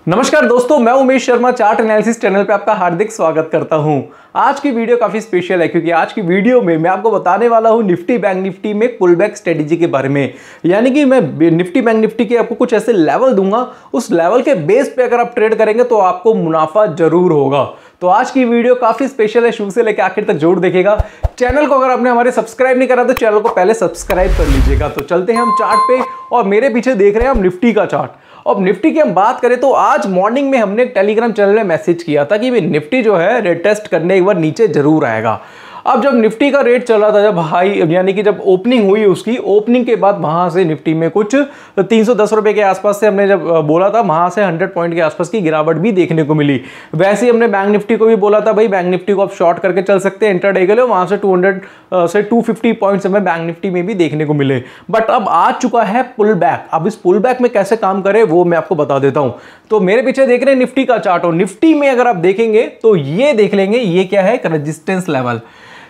नमस्कार दोस्तों, मैं Umesh Sharma chart analysis channel पे आपका हार्दिक स्वागत करता हूं। आज की वीडियो काफी स्पेशल है क्योंकि आज की वीडियो में मैं आपको बताने वाला हूं निफ्टी बैंक निफ्टी में पुल बैक स्ट्रेटेजी के बारे में। यानी कि मैं निफ्टी बैंक निफ्टी के आपको कुछ ऐसे लेवल दूंगा, उस लेवल के बेस पे अगर आप ट्रेड करेंगे तो आपको मुनाफा जरूर होगा। तो आज की वीडियो काफी स्पेशल है, शुरू से लेकर आखिर तक जरूर देखिएगा। चैनल को अगर आपने हमारे सब्सक्राइब नहीं करा तो चैनल को पहले सब्सक्राइब कर लीजिएगा। तो चलते हैं हम चार्ट पे, और मेरे पीछे देख रहे हैं हम निफ्टी का चार्ट। अब निफ्टी की हम बात करें तो आज मॉर्निंग में हमने टेलीग्राम चैनल में मैसेज किया था कि निफ्टी जो है रेटेस्ट करने एक बार नीचे जरूर आएगा। अब जब निफ्टी का रेट चला था, जब हाई यानी कि जब ओपनिंग हुई, उसकी ओपनिंग के बाद वहां से निफ्टी में कुछ 310 रुपए के आसपास से हमने जब बोला था, वहां से 100 पॉइंट के आसपास की गिरावट भी देखने को मिली। वैसे ही हमने बैंक निफ्टी को भी बोला था, भाई बैंक निफ्टी को आप शॉर्ट करके चल सकते हैं इंट्राडे के लिए, वहां से 200 से 250 पॉइंट्स हमें बैंक निफ्टी में भी देखने को मिले। बट अब आ चुका है पुल बैक। अब इस पुल बैक में कैसे काम करे वो मैं आपको बता देता हूं। तो मेरे पीछे देख रहे हैं निफ्टी का चार्ट, और निफ्टी में अगर आप देखेंगे तो ये देख लेंगे, ये क्या है, एक रेजिस्टेंस लेवल।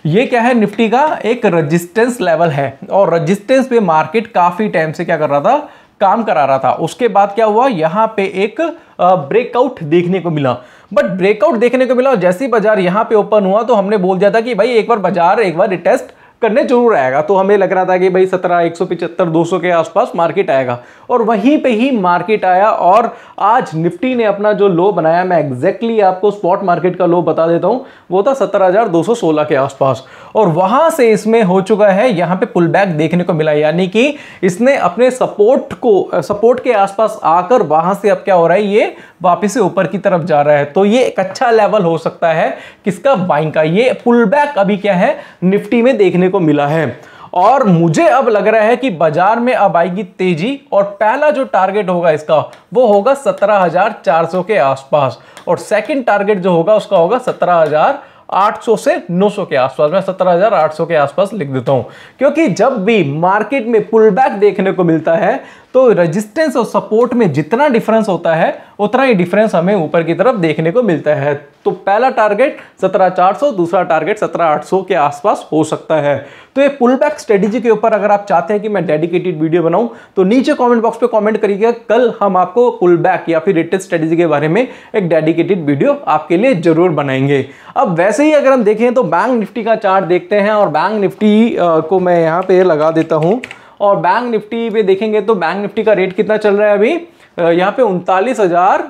ये क्या है, निफ्टी का एक रेजिस्टेंस लेवल है, और रेजिस्टेंस पे मार्केट काफी टाइम से क्या कर रहा था, काम करा रहा था। उसके बाद क्या हुआ, यहां पे एक ब्रेकआउट देखने को मिला। बट ब्रेकआउट देखने को मिला और जैसे ही बाजार यहां पे ओपन हुआ तो हमने बोल दिया था कि भाई एक बार बाजार एक बार रिटेस्ट करने जरूर आएगा। तो हमें लग रहा था कि भाई 17,175-200 के आसपास मार्केट आएगा, और वहीं पे ही मार्केट आया। और आज निफ्टी ने अपना जो लो बनाया, मैं एग्जैक्टली आपको स्पॉट मार्केट का लो बता देता हूं, वो था 17,216 के आसपास, और वहां से इसमें हो चुका है, यहां पे पुल बैक देखने को मिला। यानी कि इसने अपने सपोर्ट के आसपास आकर वहां से अब क्या हो रहा है, ये वापस से ऊपर की तरफ जा रहा है। तो ये एक अच्छा लेवल हो सकता है किसका, बाइंग का। ये पुल बैक अभी क्या है, निफ्टी में देखने को मिला है, और मुझे अब लग रहा है कि बाजार में अब आएगी तेजी, और पहला जो टारगेट होगा इसका वो होगा 17,400 के आसपास, और सेकंड टारगेट जो होगा उसका होगा 17,800 से 900 के आसपास। मैं 17,800 के आसपास लिख देता हूं, क्योंकि जब भी मार्केट में पुल बैक देखने को मिलता है तो रेजिस्टेंस और सपोर्ट में जितना डिफरेंस होता है उतना ही डिफरेंस हमें ऊपर की तरफ देखने को मिलता है। तो पहला टारगेट 17,400, दूसरा टारगेट 17,800 के आसपास हो सकता है। तो ये पुल बैक स्ट्रेटेजी के ऊपर अगर आप चाहते हैं कि मैं डेडिकेटेड वीडियो बनाऊं तो नीचे कमेंट बॉक्स पे कमेंट करिएगा, कल हम आपको पुल बैक या फिर रिटेस्ट स्ट्रेटेजी के बारे में एक डेडिकेटेड वीडियो आपके लिए जरूर बनाएंगे। अब वैसे ही अगर हम देखें तो बैंक निफ्टी का चार्ट देखते हैं, और बैंक निफ्टी को मैं यहाँ पे लगा देता हूँ, और बैंक निफ्टी पे देखेंगे तो बैंक निफ्टी का रेट कितना चल रहा है अभी, यहाँ पे 39,000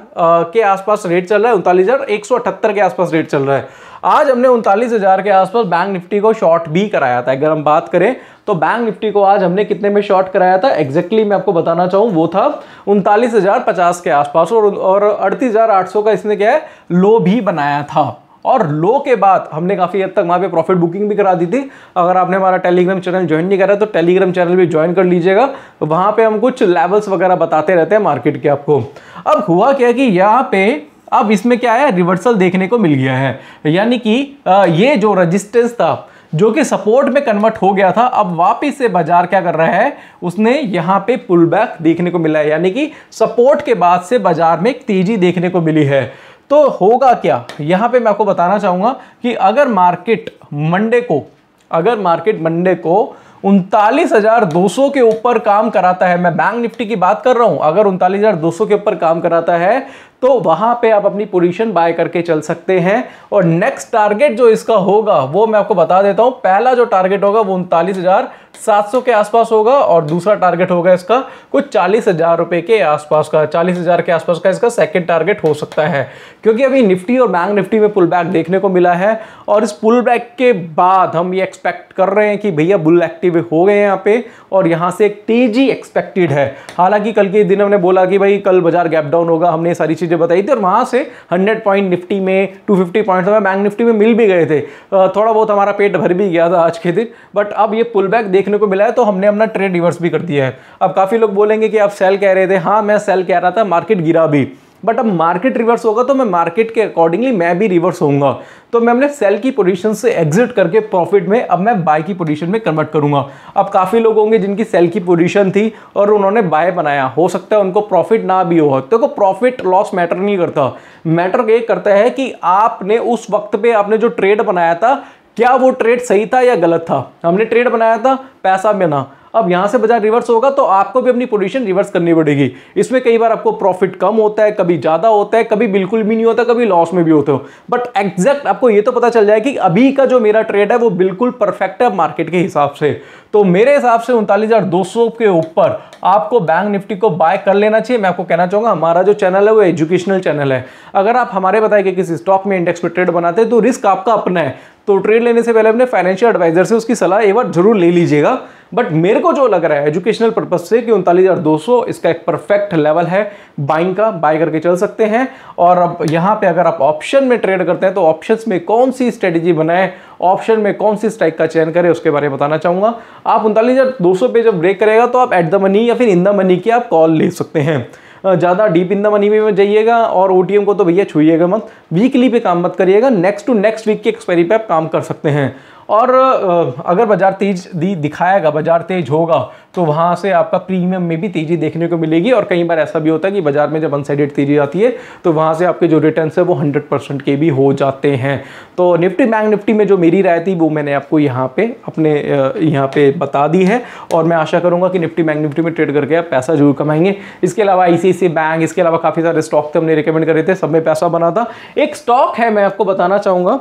के आसपास रेट चल रहा है, 39,178 के आसपास रेट चल रहा है। आज हमने 39,000 के आसपास बैंक निफ्टी को शॉर्ट भी कराया था। अगर हम बात करें तो बैंक निफ्टी को आज हमने कितने में शॉर्ट कराया था, एग्जैक्टली मैं आपको बताना चाहूँ, वो था 39,050 के आसपास, और 38,800 का इसने क्या है, लो भी बनाया था। और लो के बाद हमने काफी हद तक वहां पे प्रॉफिट बुकिंग भी करा दी थी। अगर आपने हमारा टेलीग्राम चैनल ज्वाइन नहीं करा तो टेलीग्राम चैनल भी ज्वाइन कर लीजिएगा, वहां पे हम कुछ लेवल्स वगैरह बताते रहते हैं मार्केट के आपको। अब हुआ क्या कि यहाँ पे अब इसमें क्या है, रिवर्सल देखने को मिल गया है। यानी कि ये जो रेजिस्टेंस था जो कि सपोर्ट में कन्वर्ट हो गया था, अब वापस से बाजार क्या कर रहा है, उसने यहां पे पुल बैक देखने को मिला है। यानी कि सपोर्ट के बाद से बाजार में एक तेजी देखने को मिली है। तो होगा क्या, यहां पे मैं आपको बताना चाहूंगा कि अगर मार्केट मंडे को 39,200 के ऊपर काम कराता है, मैं बैंक निफ्टी की बात कर रहा हूं, अगर 39,200 के ऊपर काम कराता है तो वहां पे आप अपनी पोजीशन बाय करके चल सकते हैं। और नेक्स्ट टारगेट जो इसका होगा वो मैं आपको बता देता हूं। पहला जो टारगेट होगा वो 39,700 के आसपास होगा, और दूसरा टारगेट होगा इसका कुछ 40,000 रुपए के आसपास का, 40,000 के आसपास का इसका सेकंड टारगेट हो सकता है। क्योंकि अभी निफ्टी और बैंक निफ्टी में पुल बैक देखने को मिला है, और इस पुल बैक के बाद हम ये एक्सपेक्ट कर रहे हैं कि भैया बुल एक्टिव हो गए यहाँ पे, और यहाँ से एक तेजी एक्सपेक्टेड है। हालांकि कल के दिन हमने बोला कि भाई कल बाजार गैप डाउन होगा, हमने सारी चीजें बताई थी, और वहां से 100 पॉइंट निफ्टी में, 250 पॉइंट हमें बैंक निफ्टी में मिल भी गए थे। थोड़ा बहुत हमारा पेट भर भी गया था आज के दिन। बट अब ये पुल बैक देखने को मिला है तो हमने अपना ट्रेड रिवर्स भी कर दिया है। अब काफी लोग बोलेंगे कि आप सेल कह रहे थे, हाँ मैं सेल कह रहा था, मार्केट गिरा भी, बट अब मार्केट रिवर्स होगा तो मैं मार्केट के अकॉर्डिंगली मैं भी रिवर्स होऊंगा। तो मैं अपने सेल की पोजीशन से एग्जिट करके प्रॉफिट में अब मैं बाय की पोजीशन में कन्वर्ट करूंगा। अब काफी लोग होंगे जिनकी सेल की पोजीशन थी और उन्होंने बाय बनाया, हो सकता है उनको प्रॉफिट ना भी हो। तो प्रॉफिट लॉस मैटर नहीं करता, मैटर ये करता है कि आपने उस वक्त पे आपने जो ट्रेड बनाया था क्या वो ट्रेड सही था या गलत था। हमने ट्रेड बनाया था, पैसा बना, अब यहां से बाजार रिवर्स होगा तो आपको भी अपनी पोजीशन रिवर्स करनी पड़ेगी। इसमें कई बार आपको प्रॉफिट कम होता है, कभी ज्यादा होता है, कभी बिल्कुल भी नहीं होता, कभी लॉस में भी होते हो, बट एग्जैक्ट आपको ये तो पता चल जाए कि अभी का जो मेरा ट्रेड है वो बिल्कुल परफेक्ट है मार्केट के हिसाब से। तो मेरे हिसाब से 39,200 के ऊपर आपको बैंक निफ्टी को बाय कर लेना चाहिए। मैं आपको कहना चाहूंगा हमारा जो चैनल है वो एजुकेशनल चैनल है। अगर आप हमारे बताए कि किसी स्टॉक में इंडेक्स में ट्रेड बनाते हैं तो रिस्क आपका अपना है, तो ट्रेड लेने से पहले अपने फाइनेंशियल एडवाइजर से उसकी सलाह एक बार जरूर ले लीजिएगा। बट मेरे को जो लग रहा है एजुकेशनल पर्पज से कि 39,200 इसका एक परफेक्ट लेवल है बाइंग का, बाय करके चल सकते हैं। और अब यहां पे अगर आप ऑप्शन में ट्रेड करते हैं तो ऑप्शंस में कौन सी स्ट्रेटेजी बनाए, ऑप्शन में कौन सी स्ट्राइक का चयन करें, उसके बारे में बताना चाहूंगा। आप 39,200 पे जब ब्रेक करेगा तो आप एट द मनी या फिर इन द मनी की आप कॉल ले सकते हैं। ज़्यादा डीप इन द मनी में जाइएगा और ओटीएम को तो भैया छूइएगा मत, वीकली पे काम मत करिएगा, नेक्स्ट टू नेक्स्ट वीक के एक्सपायरी पे आप काम कर सकते हैं। और अगर बाजार तेज दिखाएगा, बाजार तेज होगा तो वहां से आपका प्रीमियम में भी तेजी देखने को मिलेगी। और कई बार ऐसा भी होता है कि बाजार में जब अनसाइडेड तेजी आती है तो वहां से आपके जो रिटर्न्स है वो 100% के भी हो जाते हैं। तो निफ्टी बैंक निफ्टी में जो मेरी राय थी वो मैंने आपको यहाँ पे अपने यहाँ पे बता दी है, और मैं आशा करूंगा कि निफ्टी बैंक निफ्टी में ट्रेड करके आप पैसा जरूर कमाएंगे। इसके अलावा आईसीआईसीआई बैंक, इसके अलावा काफी सारे स्टॉक थे हमने रिकमेंड करे थे, सब में पैसा बना था। एक स्टॉक है मैं आपको बताना चाहूंगा,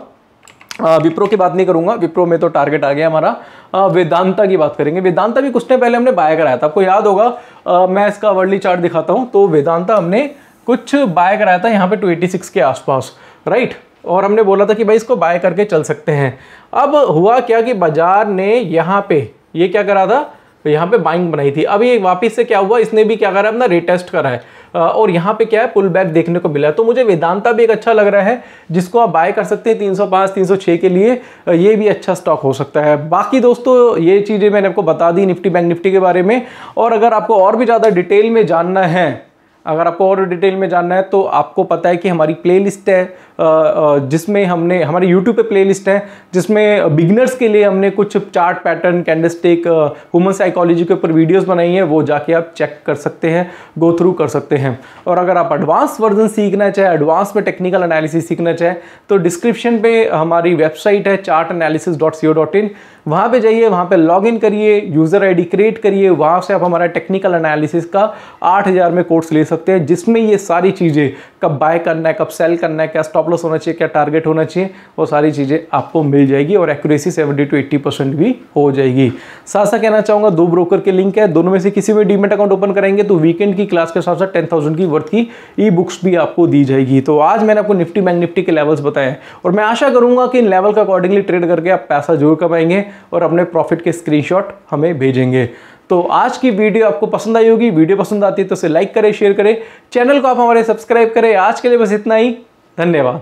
विप्रो की बात नहीं करूंगा, विप्रो में तो टारगेट आ गया हमारा। वेदांता की बात करेंगे। वेदांता भी कुछ टाइम पहले हमने बाय कराया था, आपको याद होगा। मैं इसका वर्ली चार्ट दिखाता हूं तो वेदांता हमने कुछ बाय कराया था यहाँ पे 286 के आसपास, राइट। और हमने बोला था कि भाई इसको बाय करके चल सकते हैं। अब हुआ क्या कि बाजार ने यहाँ पे ये क्या करा था, यहाँ पे बाइंग बनाई थी। अब ये वापस से क्या हुआ, इसने भी क्या करा, अपना रिटेस्ट करा है और यहाँ पे क्या है, पुल बैक देखने को मिला है। तो मुझे वेदांता भी एक अच्छा लग रहा है जिसको आप बाय कर सकते हैं 305 306 के लिए, ये भी अच्छा स्टॉक हो सकता है। बाकी दोस्तों ये चीज़ें मैंने आपको बता दी निफ्टी बैंक निफ्टी के बारे में। और अगर आपको और भी ज़्यादा डिटेल में जानना है, अगर आपको और डिटेल में जानना है तो आपको पता है कि हमारी प्लेलिस्ट है जिसमें हमने हमारे यूट्यूब पे प्लेलिस्ट है जिसमें बिगिनर्स के लिए हमने कुछ chart pattern, candlestick, human psychology के ऊपर वीडियोस बनाई हैं, वो जाके आप चेक कर सकते हैं, गो थ्रू कर सकते हैं। और अगर आप एडवांस वर्जन सीखना चाहे, एडवांस में टेक्निकल एनालिसिस सीखना चाहे तो डिस्क्रिप्शन पे हमारी वेबसाइट है chartanalysis.co.in, वहाँ पे जाइए, वहाँ पे लॉग इन करिए, यूज़र आईडी क्रिएट करिए, वहाँ से आप हमारा टेक्निकल एनालिसिस का 8,000 में कोर्स ले सकते हैं जिसमें ये सारी चीज़ें, कब बाय करना है, कब सेल करना है, क्या स्टॉप लॉस होना चाहिए, क्या टारगेट होना चाहिए, वो सारी चीज़ें आपको मिल जाएगी। और एक्यूरेसी 70 to 80% भी हो जाएगी। साथ साथ कहना चाहूँगा 2 ब्रोकर के लिंक है, दोनों में से किसी में डीमेट अकाउंट ओपन कराएंगे तो वीकेंड की क्लास के साथ साथ 10,000 की वर्थ की ई बुक्स भी आपको दी जाएगी। तो आज मैंने आपको निफ्टी बैंक निफ्टी के लेवल्स बताए और मैं आशा करूँगा कि इन लेवल का अकॉर्डिंगली ट्रेड करके आप पैसा जरूर कमाएंगे और अपने प्रॉफिट के स्क्रीनशॉट हमें भेजेंगे। तो आज की वीडियो आपको पसंद आई होगी। वीडियो पसंद आती है तो इसे लाइक करें, शेयर करें, चैनल को आप हमारे सब्सक्राइब करें। आज के लिए बस इतना ही, धन्यवाद।